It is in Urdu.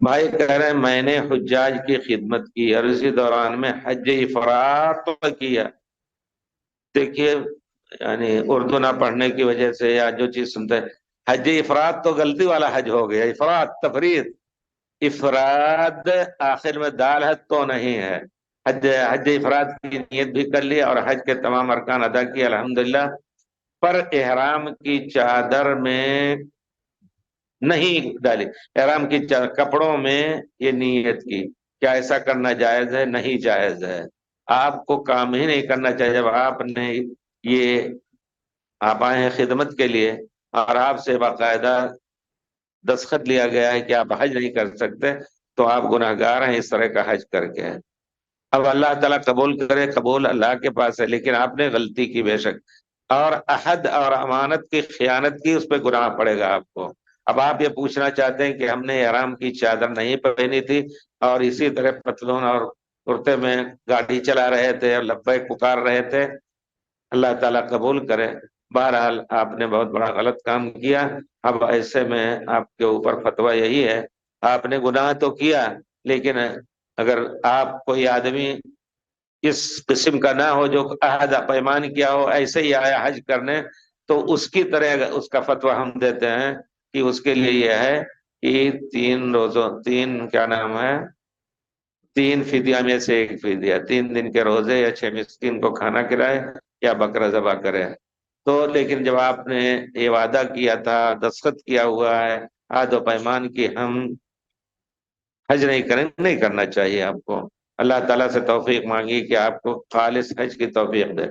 بھائی کہہ رہے ہیں میں نے حجاج کی خدمت کی اور اسی دوران میں حج افراد کیا۔ دیکھیے، یعنی اردو نہ پڑھنے کی وجہ سے یا جو چیز سنتے ہیں، حج افراد تو غلطی والا حج ہو گیا، افراد تفرید، افراد آخر میں دال ہے تو نہیں ہے۔ حج افراد کی نیت بھی کر لی اور حج کے تمام ارکان ادا کیے الحمدللہ، پر احرام کی چادر میں نہیں ڈالی، احرام کی کپڑوں میں یہ نیت کی۔ کیا ایسا کرنا جائز ہے؟ نہیں جائز ہے۔ آپ کو کام ہی نہیں کرنا چاہیے جب آپ نے یہ، آپ آئے ہیں خدمت کے لیے اور آپ سے باقاعدہ دستخط لیا گیا ہے کہ آپ حج نہیں کر سکتے، تو آپ گناہ گار ہیں اس طرح کا حج کر کے۔ اب اللہ تعالیٰ قبول کرے، قبول اللہ کے پاس ہے، لیکن آپ نے غلطی کی بے شک، اور عہد اور امانت کی خیانت کی، اس پہ گناہ پڑے گا آپ کو۔ اب آپ یہ پوچھنا چاہتے ہیں کہ ہم نے احرام کی چادر نہیں پہنی تھی اور اسی طرح پتلون اور کرتے میں گاڑی چلا رہے تھے اور لبیک پکار رہے تھے، اللہ تعالیٰ قبول کرے۔ بہرحال آپ نے بہت بڑا غلط کام کیا۔ اب ایسے میں آپ کے اوپر فتویٰ یہی ہے، آپ نے گناہ تو کیا، لیکن اگر آپ کوئی آدمی اس قسم کا نہ ہو جو عہد پیمان کیا ہو، ایسے ہی آیا حج کرنے، تو اس کی طرح اس کا فتویٰ ہم دیتے ہیں کہ اس کے لیے یہ ہے کہ 3 روزوں، کیا نام ہے، 3 فدیہ میں سے ایک فدیہ، 3 دن کے روزے یا 6 مسکین کو کھانا کھلائے یا بکرا ذبح کرے۔ تو لیکن جب آپ نے یہ وعدہ کیا تھا، دستخط کیا ہوا ہے عہد و پیمان کی، ہم حج نہیں کریں، نہیں کرنا چاہیے آپ کو۔ اللہ تعالیٰ سے توفیق مانگی کہ آپ کو خالص حج کی توفیق دے۔